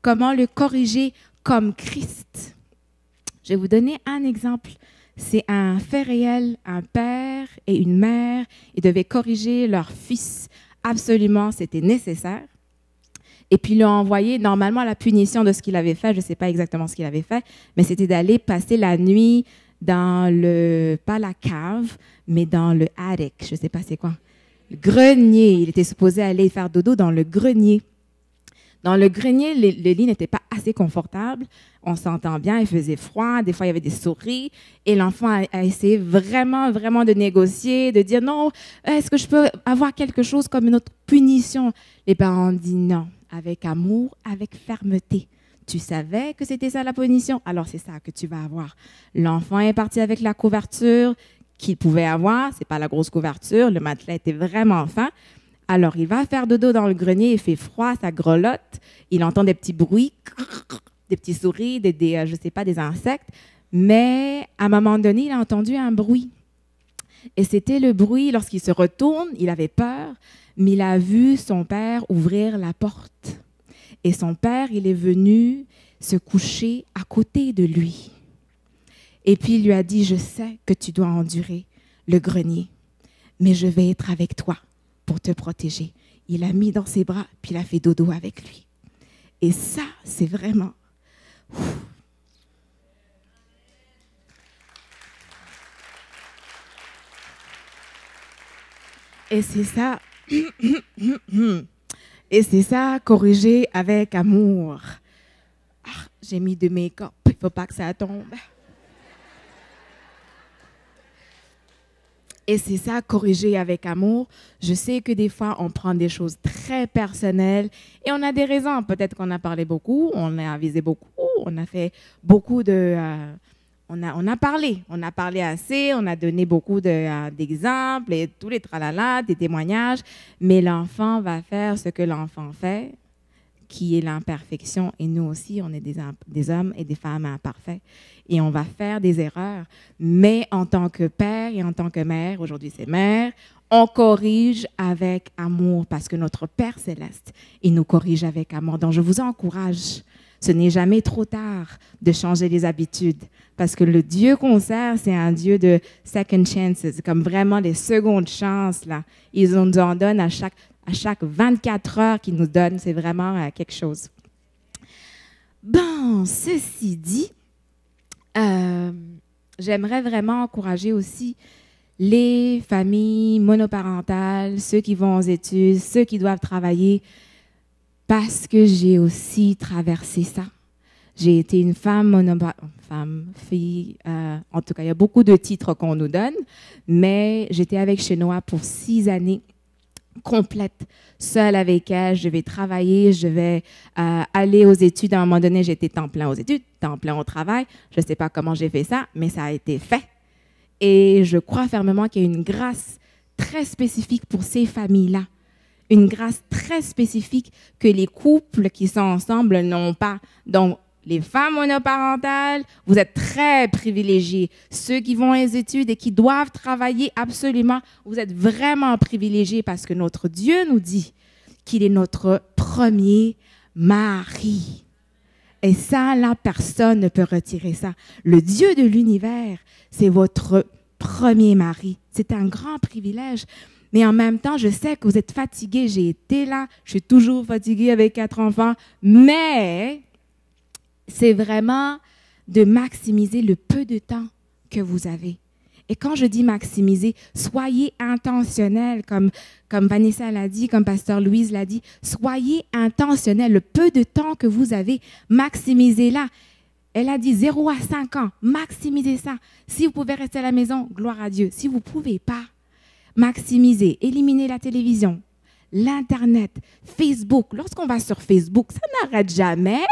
Comment le corriger comme Christ? Je vais vous donner un exemple. C'est un fait réel. Un père et une mère, ils devaient corriger leur fils. Absolument, c'était nécessaire. Et puis, ils l'ont envoyé, normalement, la punition de ce qu'il avait fait, je ne sais pas exactement ce qu'il avait fait, mais c'était d'aller passer la nuit dans pas la cave, mais dans le attic, je ne sais pas c'est quoi. Le grenier. Il était supposé aller faire dodo dans le grenier. Dans le grenier, le lit n'était pas assez confortable. On s'entend bien, il faisait froid. Des fois, il y avait des souris. Et l'enfant a essayé vraiment, vraiment de négocier, de dire non, est-ce que je peux avoir quelque chose comme une autre punition? Les parents ont dit non, avec amour, avec fermeté. Tu savais que c'était ça la punition, alors c'est ça que tu vas avoir. L'enfant est parti avec la couverture qu'il pouvait avoir. C'est pas la grosse couverture, le matelas était vraiment fin. Alors, il va faire dodo dans le grenier, il fait froid, ça grelotte, il entend des petits bruits, des petits souris, je sais pas, des insectes. Mais à un moment donné, il a entendu un bruit. Et c'était le bruit, lorsqu'il se retourne, il avait peur, mais il a vu son père ouvrir la porte. Et son père, il est venu se coucher à côté de lui. Et puis, il lui a dit, je sais que tu dois endurer le grenier, mais je vais être avec toi pour te protéger. Il l'a mis dans ses bras, puis il a fait dodo avec lui. Et ça, c'est vraiment... Et c'est ça... Et c'est ça, corriger avec amour. Ah, j'ai mis de make-up, il ne faut pas que ça tombe. Et c'est ça, corriger avec amour. Je sais que des fois, on prend des choses très personnelles et on a des raisons. Peut-être qu'on a parlé beaucoup, on a avisé beaucoup, on a fait beaucoup de... on a parlé assez, on a donné beaucoup d'exemples et tous les tralala, des témoignages. Mais l'enfant va faire ce que l'enfant fait qui est l'imperfection. Et nous aussi, on est des hommes et des femmes imparfaits. Et on va faire des erreurs. Mais en tant que père et en tant que mère, aujourd'hui c'est mère, on corrige avec amour parce que notre Père céleste, il nous corrige avec amour. Donc, je vous encourage. Ce n'est jamais trop tard de changer les habitudes parce que le Dieu qu'on sert, c'est un Dieu de second chances, comme vraiment les secondes chances, là. Ils nous en donnent à chaque 24 heures qu'ils nous donnent. C'est vraiment quelque chose. Bon, ceci dit, j'aimerais vraiment encourager aussi les familles monoparentales, ceux qui vont aux études, ceux qui doivent travailler, parce que j'ai aussi traversé ça. J'ai été une fille, en tout cas, il y a beaucoup de titres qu'on nous donne, mais j'étais avec Chenoa pour 6 années complètes, seule avec elle. Je vais travailler, je vais aller aux études. À un moment donné, j'étais temps plein aux études, temps plein au travail. Je ne sais pas comment j'ai fait ça, mais ça a été fait. Et je crois fermement qu'il y a une grâce très spécifique pour ces familles-là. Une grâce très spécifique que les couples qui sont ensemble n'ont pas. Donc, les femmes monoparentales, vous êtes très privilégiés. Ceux qui vont aux études et qui doivent travailler absolument, vous êtes vraiment privilégiés parce que notre Dieu nous dit qu'il est notre premier mari. Et ça, là, personne ne peut retirer ça. Le Dieu de l'univers, c'est votre premier mari. C'est un grand privilège. Mais en même temps, je sais que vous êtes fatigués. J'ai été là. Je suis toujours fatiguée avec 4 enfants. Mais c'est vraiment de maximiser le peu de temps que vous avez. Et quand je dis maximiser, soyez intentionnels, comme Vanessa l'a dit, comme Pasteur Louise l'a dit. Soyez intentionnels. Le peu de temps que vous avez, maximisez-la. Elle a dit 0 à 5 ans. Maximisez ça. Si vous pouvez rester à la maison, gloire à Dieu. Si vous ne pouvez pas, maximisez. Éliminez la télévision, l'Internet, Facebook. Lorsqu'on va sur Facebook, ça n'arrête jamais.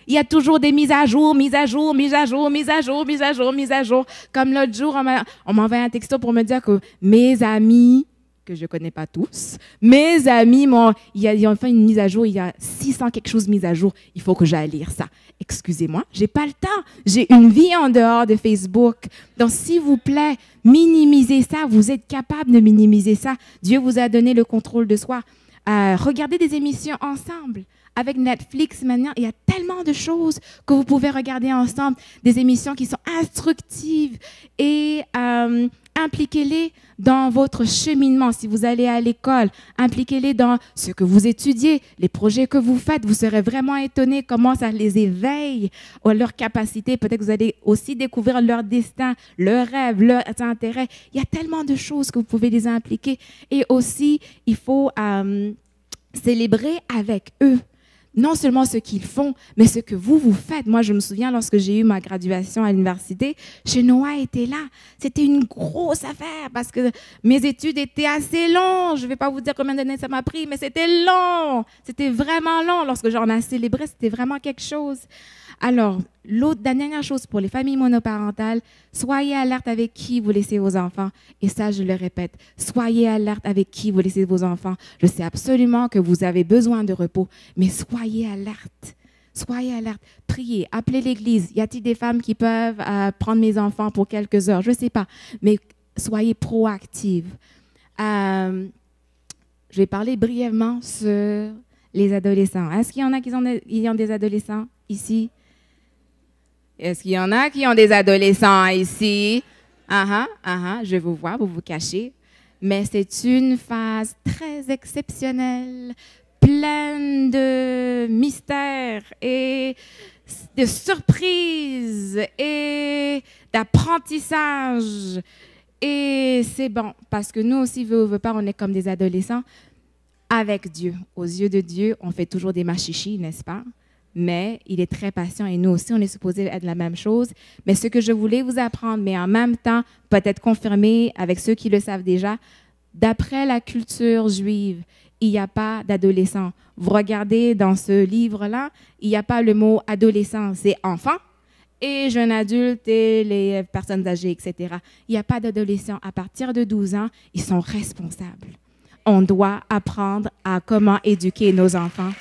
Il y a toujours des mises à jour, mises à jour, mises à jour, mises à jour, mises à jour, mises à jour. Comme l'autre jour, on m'a envoyé un texto pour me dire que mes amis, que je ne connais pas tous, mes amis, ils ont fait une mise à jour, il y a 600 quelque chose mise à jour. Il faut que j'aille lire ça. Excusez-moi, j'ai pas le temps. J'ai une vie en dehors de Facebook. Donc, s'il vous plaît, minimisez ça. Vous êtes capable de minimiser ça. Dieu vous a donné le contrôle de soi. Regardez des émissions ensemble. Avec Netflix, maintenant, il y a tellement de choses que vous pouvez regarder ensemble. Des émissions qui sont instructives et impliquez-les dans votre cheminement. Si vous allez à l'école, impliquez-les dans ce que vous étudiez, les projets que vous faites. Vous serez vraiment étonnés comment ça les éveille à leur capacité. Peut-être que vous allez aussi découvrir leur destin, leurs rêves, leurs intérêts. Il y a tellement de choses que vous pouvez les impliquer. Et aussi, il faut célébrer avec eux. Non seulement ce qu'ils font, mais ce que vous faites. Moi, je me souviens, lorsque j'ai eu ma graduation à l'université, Chenoa était là. C'était une grosse affaire parce que mes études étaient assez longues. Je ne vais pas vous dire combien d'années ça m'a pris, mais c'était long. C'était vraiment long. Lorsque j'en ai célébré, c'était vraiment quelque chose. Alors, la dernière chose pour les familles monoparentales, soyez alerte avec qui vous laissez vos enfants. Et ça, je le répète, soyez alerte avec qui vous laissez vos enfants. Je sais absolument que vous avez besoin de repos, mais soyez alerte. Soyez alerte. Priez, appelez l'église. Y a-t-il des femmes qui peuvent prendre mes enfants pour quelques heures? Je ne sais pas, mais soyez proactives. Je vais parler brièvement sur les adolescents. Est-ce qu'il y en a qui ont des adolescents ici? Est-ce qu'il y en a qui ont des adolescents ici? Je vous vois, vous vous cachez. Mais c'est une phase très exceptionnelle, pleine de mystères et de surprises et d'apprentissage. Et c'est bon, parce que nous aussi, veut pas, on est comme des adolescents avec Dieu. Aux yeux de Dieu, on fait toujours des machichis, n'est-ce pas? Mais il est très patient et nous aussi, on est supposé être la même chose. Mais ce que je voulais vous apprendre, mais en même temps, peut-être confirmer avec ceux qui le savent déjà, d'après la culture juive, il n'y a pas d'adolescent. Vous regardez dans ce livre-là, il n'y a pas le mot adolescent, c'est enfant et jeune adulte et les personnes âgées, etc. Il n'y a pas d'adolescent. À partir de 12 ans, ils sont responsables. On doit apprendre à comment éduquer nos enfants.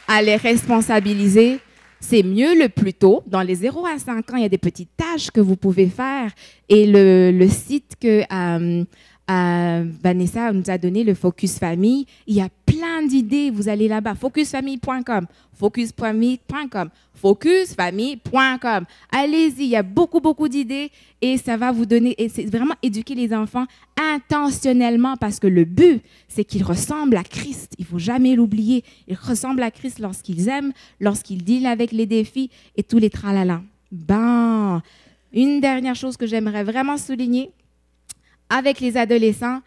à les responsabiliser. C'est mieux le plus tôt. Dans les 0 à 5 ans, il y a des petites tâches que vous pouvez faire. Et le site que Vanessa nous a donné, le Focus Famille, il y a plein d'idées. Vous allez là-bas, focusfamille.com, focusfamille.com, focusfamille.com. Allez-y, il y a beaucoup d'idées et ça va vous donner, et c'est vraiment éduquer les enfants intentionnellement parce que le but, c'est qu'ils ressemblent à Christ. Il ne faut jamais l'oublier. Ils ressemblent à Christ lorsqu'ils aiment, lorsqu'ils dealent avec les défis et tous les tralala. Bon, une dernière chose que j'aimerais vraiment souligner, avec les adolescents,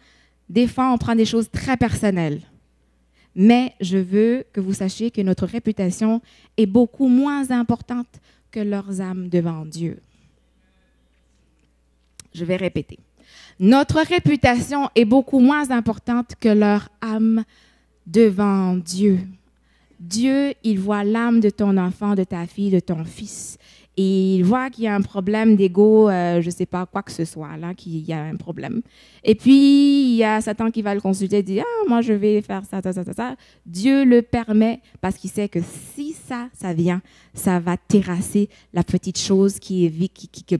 des fois, on prend des choses très personnelles. Mais je veux que vous sachiez que notre réputation est beaucoup moins importante que leurs âmes devant Dieu. Je vais répéter. Notre réputation est beaucoup moins importante que leur âme devant Dieu. Dieu, il voit l'âme de ton enfant, de ta fille, de ton fils. Et il voit qu'il y a un problème d'ego, je ne sais pas, quoi que ce soit, là, qu'il y a un problème. Et puis, il y a Satan qui va le consulter et dire « Ah, moi, je vais faire ça. » Dieu le permet parce qu'il sait que si ça vient, ça va terrasser la petite chose qui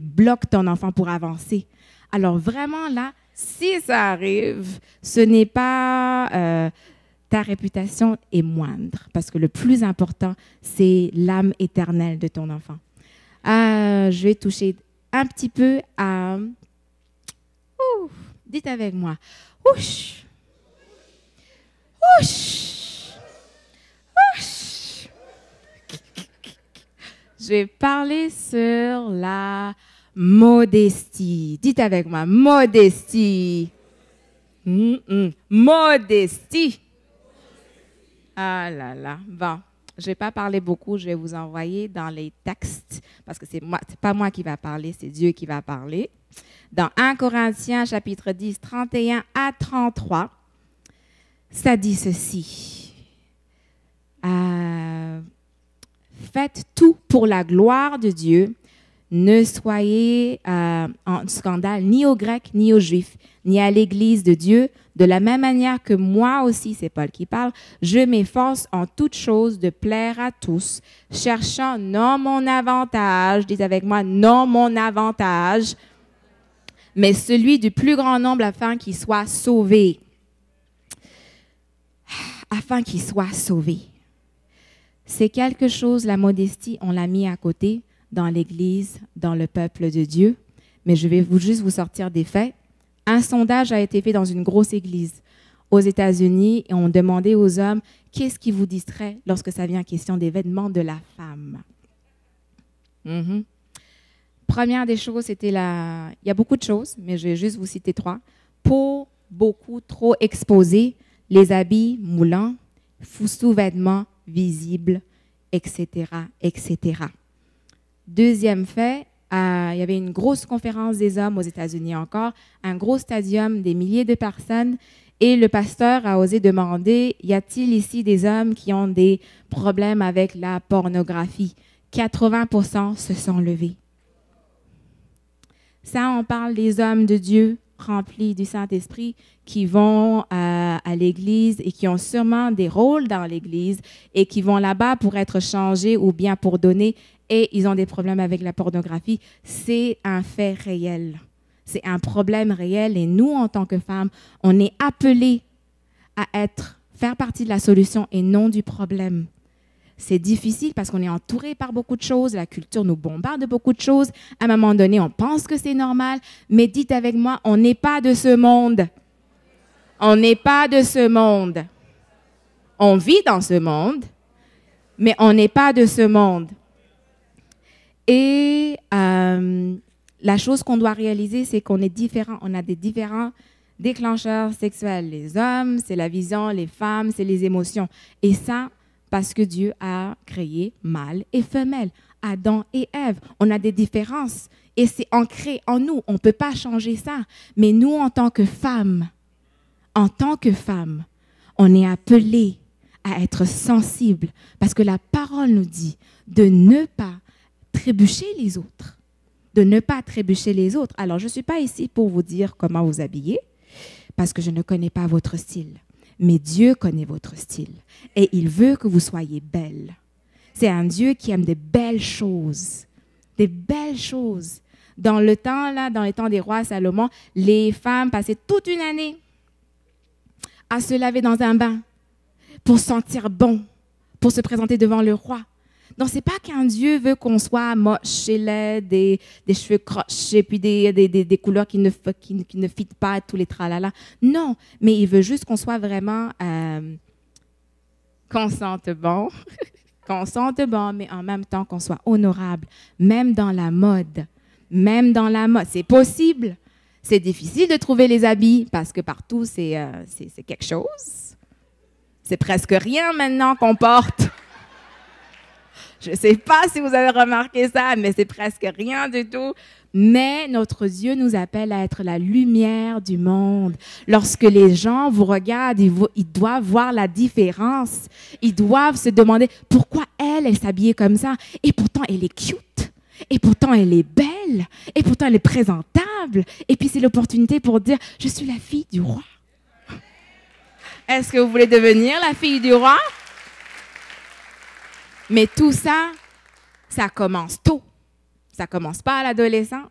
bloque ton enfant pour avancer. Alors, vraiment, là, si ça arrive, ce n'est pas... ta réputation est moindre parce que le plus important, c'est l'âme éternelle de ton enfant. Je vais toucher un petit peu à... dites avec moi. Ouch. Ouch. Ouch. Je vais parler sur la modestie. Dites avec moi, modestie. Modestie. Ah là là. Bon. Je ne vais pas parler beaucoup, je vais vous envoyer dans les textes, parce que c'est pas moi qui va parler, c'est Dieu qui va parler. Dans 1 Corinthiens, chapitre 10, 31 à 33, ça dit ceci. Faites tout pour la gloire de Dieu. Ne soyez en scandale ni aux Grecs, ni aux Juifs, ni à l'Église de Dieu. De la même manière que moi aussi, c'est Paul qui parle, je m'efforce en toutes choses de plaire à tous, cherchant non mon avantage, dites avec moi, non mon avantage, mais celui du plus grand nombre afin qu'il soit sauvé. Afin qu'il soit sauvé. C'est quelque chose, la modestie, on l'a mis à côté dans l'Église, dans le peuple de Dieu, mais je vais juste vous sortir des faits. Un sondage a été fait dans une grosse église aux États-Unis et on demandait aux hommes qu'est-ce qui vous distrait lorsque ça vient en question des vêtements de la femme. Première des choses, c'était il y a beaucoup de choses, mais je vais juste vous citer 3. Peau beaucoup trop exposée, les habits moulants, sous-vêtements visibles, etc., etc. Deuxième fait, il y avait une grosse conférence des hommes aux États-Unis encore, un gros stadium, des milliers de personnes, et le pasteur a osé demander, y a-t-il ici des hommes qui ont des problèmes avec la pornographie? 80% se sont levés. Ça, on parle des hommes de Dieu remplis du Saint-Esprit qui vont à l'Église et qui ont sûrement des rôles dans l'Église et qui vont là-bas pour être changés ou bien pour donner et ils ont des problèmes avec la pornographie. C'est un fait réel. C'est un problème réel et nous, en tant que femmes, on est appelés à faire partie de la solution et non du problème. C'est difficile parce qu'on est entouré par beaucoup de choses. La culture nous bombarde de beaucoup de choses. À un moment donné, on pense que c'est normal. Mais dites avec moi, on n'est pas de ce monde. On n'est pas de ce monde. On vit dans ce monde, mais on n'est pas de ce monde. Et la chose qu'on doit réaliser, c'est qu'on est différents. On a des différents déclencheurs sexuels. Les hommes, c'est la vision. Les femmes, c'est les émotions. Et ça, parce que Dieu a créé mâle et femelle, Adam et Ève. On a des différences et c'est ancré en nous. On ne peut pas changer ça. Mais nous, en tant que femmes, on est appelés à être sensibles parce que la parole nous dit de ne pas trébucher les autres. De ne pas trébucher les autres. Alors, je ne suis pas ici pour vous dire comment vous habiller parce que je ne connais pas votre style. Mais Dieu connaît votre style et il veut que vous soyez belle. C'est un Dieu qui aime des belles choses. Des belles choses. Dans le temps, là, dans les temps des rois Salomon, les femmes passaient toute une année à se laver dans un bain pour sentir bon, pour se présenter devant le roi. Donc, ce n'est pas qu'un Dieu veut qu'on soit moche et laid, des cheveux croches et puis des couleurs qui ne fitent pas, tous les tralala. Non, mais il veut juste qu'on soit vraiment, qu'on sente bon, qu'on sente bon, mais en même temps qu'on soit honorable, même dans la mode. Même dans la mode, c'est possible. C'est difficile de trouver les habits parce que partout, c'est quelque chose. C'est presque rien maintenant qu'on porte. Je ne sais pas si vous avez remarqué ça, mais c'est presque rien du tout. Mais notre Dieu nous appelle à être la lumière du monde. Lorsque les gens vous regardent, ils doivent voir la différence. Ils doivent se demander pourquoi elle s'habillait comme ça. Et pourtant, elle est cute. Et pourtant, elle est belle. Et pourtant, elle est présentable. Et puis, c'est l'opportunité pour dire, je suis la fille du roi. Est-ce que vous voulez devenir la fille du roi? Mais tout ça, ça commence tôt. Ça commence pas à l'adolescence.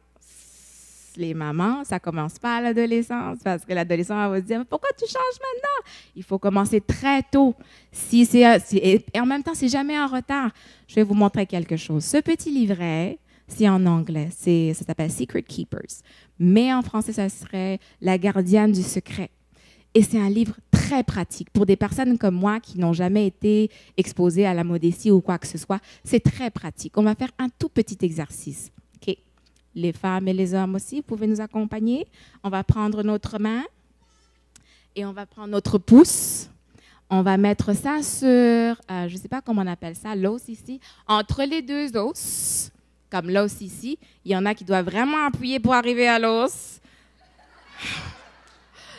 Les mamans, ça commence pas à l'adolescence parce que l'adolescent va se dire, pourquoi tu changes maintenant? Il faut commencer très tôt. Et en même temps, c'est jamais en retard. Je vais vous montrer quelque chose. Ce petit livret, c'est en anglais. Ça s'appelle Secret Keepers. Mais en français, ça serait La gardienne du secret. Et c'est un livre très pratique pour des personnes comme moi qui n'ont jamais été exposées à la modestie ou quoi que ce soit. C'est très pratique. On va faire un tout petit exercice. OK? Les femmes et les hommes aussi, vous pouvez nous accompagner. On va prendre notre main et on va prendre notre pouce. On va mettre ça sur, je ne sais pas comment on appelle ça, l'os ici, entre les deux os, comme l'os ici. Il y en a qui doivent vraiment appuyer pour arriver à l'os.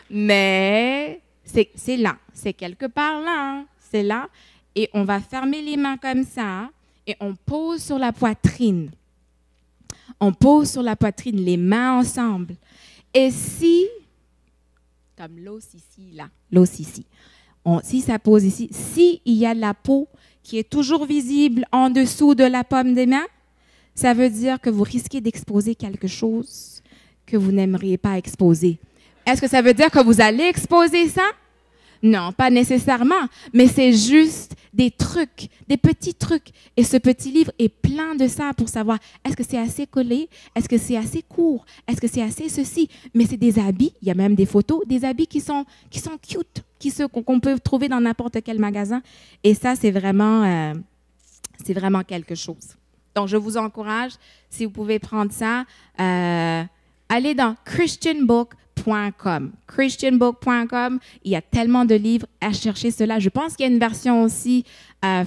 Mais c'est là, c'est quelque part là, c'est là. Et on va fermer les mains comme ça et on pose sur la poitrine. On pose sur la poitrine, les mains ensemble. Et si, comme l'os ici, là, l'os ici, si ça pose ici, s'il y a de la peau qui est toujours visible en dessous de la paume des mains, ça veut dire que vous risquez d'exposer quelque chose que vous n'aimeriez pas exposer. Est-ce que ça veut dire que vous allez exposer ça? Non, pas nécessairement, mais c'est juste des trucs, des petits trucs. Et ce petit livre est plein de ça pour savoir, est-ce que c'est assez collé? Est-ce que c'est assez court? Est-ce que c'est assez ceci? Mais c'est des habits, il y a même des photos, des habits qui sont cute, qu'on peut trouver dans n'importe quel magasin. Et ça, c'est vraiment quelque chose. Donc, je vous encourage, si vous pouvez prendre ça, allez dans christianbook.com. Christianbook.com, il y a tellement de livres à chercher cela. Je pense qu'il y a une version aussi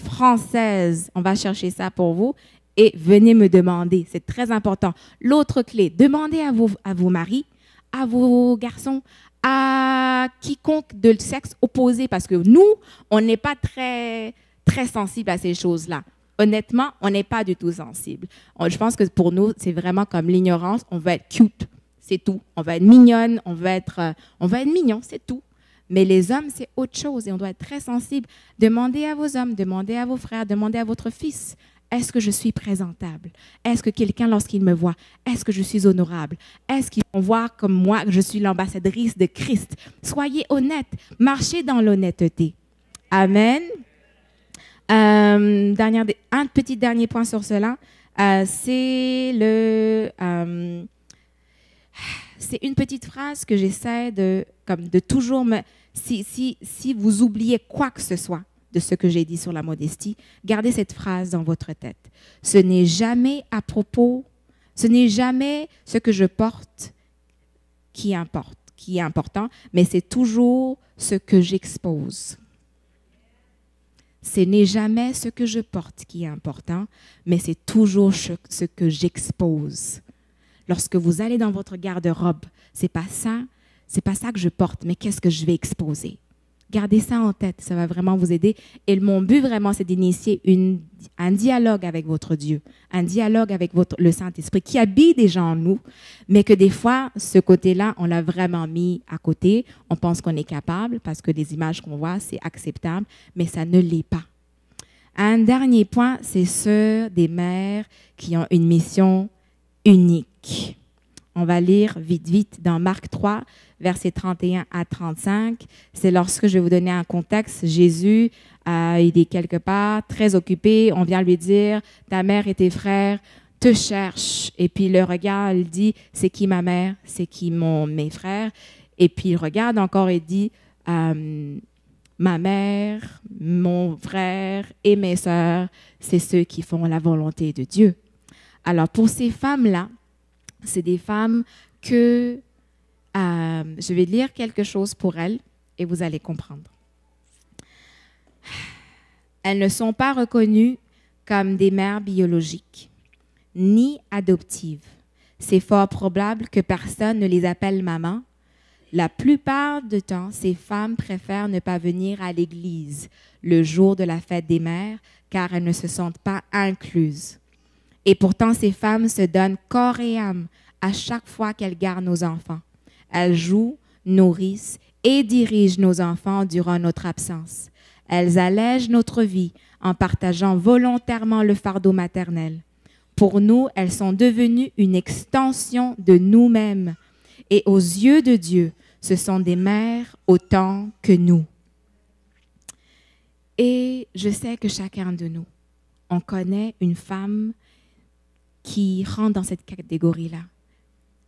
française. On va chercher ça pour vous et venez me demander. C'est très important. L'autre clé, demandez à vos maris, à vos garçons, à quiconque de sexe opposé parce que nous, on n'est pas très, très sensible à ces choses-là. Honnêtement, on n'est pas du tout sensible. Je pense que pour nous, c'est vraiment comme l'ignorance. On veut être cute. C'est tout. On va être mignonne, on va être mignon, c'est tout. Mais les hommes, c'est autre chose et on doit être très sensible. Demandez à vos hommes, demandez à vos frères, demandez à votre fils. Est-ce que je suis présentable? Est-ce que quelqu'un, lorsqu'il me voit, est-ce que je suis honorable? Est-ce qu'ils vont voir comme moi que je suis l'ambassadrice de Christ? Soyez honnêtes, marchez dans l'honnêteté. Amen. Un petit dernier point sur cela, c'est une petite phrase que j'essaie de toujours si vous oubliez quoi que ce soit de ce que j'ai dit sur la modestie, gardez cette phrase dans votre tête. Ce n'est jamais ce que je porte qui est important, mais c'est toujours ce que j'expose. Ce n'est jamais ce que je porte qui est important, mais c'est toujours ce que j'expose. Lorsque vous allez dans votre garde-robe, c'est pas ça que je porte, mais qu'est-ce que je vais exposer? Gardez ça en tête, ça va vraiment vous aider. Et mon but vraiment, c'est d'initier un dialogue avec votre Dieu, un dialogue avec le Saint-Esprit qui habite déjà en nous, mais que des fois, ce côté-là, on l'a vraiment mis à côté. On pense qu'on est capable parce que les images qu'on voit, c'est acceptable, mais ça ne l'est pas. Un dernier point, c'est ceux des mères qui ont une mission unique. On va lire vite dans Marc 3, versets 31 à 35. C'est lorsque je vais vous donner un contexte. Jésus, il est quelque part, très occupé. On vient lui dire, ta mère et tes frères te cherchent. Et puis le regard, il dit, c'est qui ma mère? C'est qui mes frères? Et puis il regarde encore et dit, ma mère, mon frère et mes sœurs, c'est ceux qui font la volonté de Dieu. Alors pour ces femmes-là, c'est des femmes que je vais lire quelque chose pour elles et vous allez comprendre. Elles ne sont pas reconnues comme des mères biologiques, ni adoptives. C'est fort probable que personne ne les appelle maman. La plupart du temps, ces femmes préfèrent ne pas venir à l'église le jour de la fête des mères car elles ne se sentent pas incluses. Et pourtant, ces femmes se donnent corps et âme à chaque fois qu'elles gardent nos enfants. Elles jouent, nourrissent et dirigent nos enfants durant notre absence. Elles allègent notre vie en partageant volontairement le fardeau maternel. Pour nous, elles sont devenues une extension de nous-mêmes. Et aux yeux de Dieu, ce sont des mères autant que nous. Et je sais que chacun de nous, on connaît une femme qui rentre dans cette catégorie-là.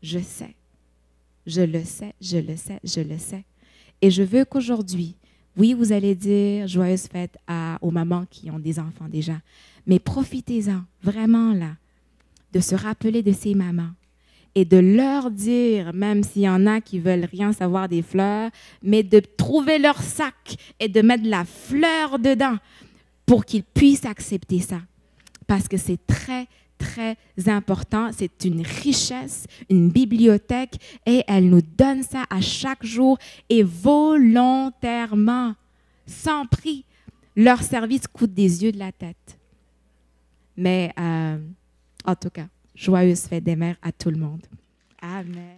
Je sais, je le sais, je le sais, je le sais. Et je veux qu'aujourd'hui, oui, vous allez dire joyeuse fête aux mamans qui ont des enfants déjà, mais profitez-en vraiment là, de se rappeler de ces mamans et de leur dire, même s'il y en a qui veulent rien savoir des fleurs, mais de trouver leur sac et de mettre de la fleur dedans pour qu'ils puissent accepter ça. Parce que c'est très, très important. C'est une richesse, une bibliothèque et elle nous donne ça à chaque jour et volontairement, sans prix. Leur service coûte des yeux de la tête. Mais en tout cas, joyeuse fête des mères à tout le monde. Amen.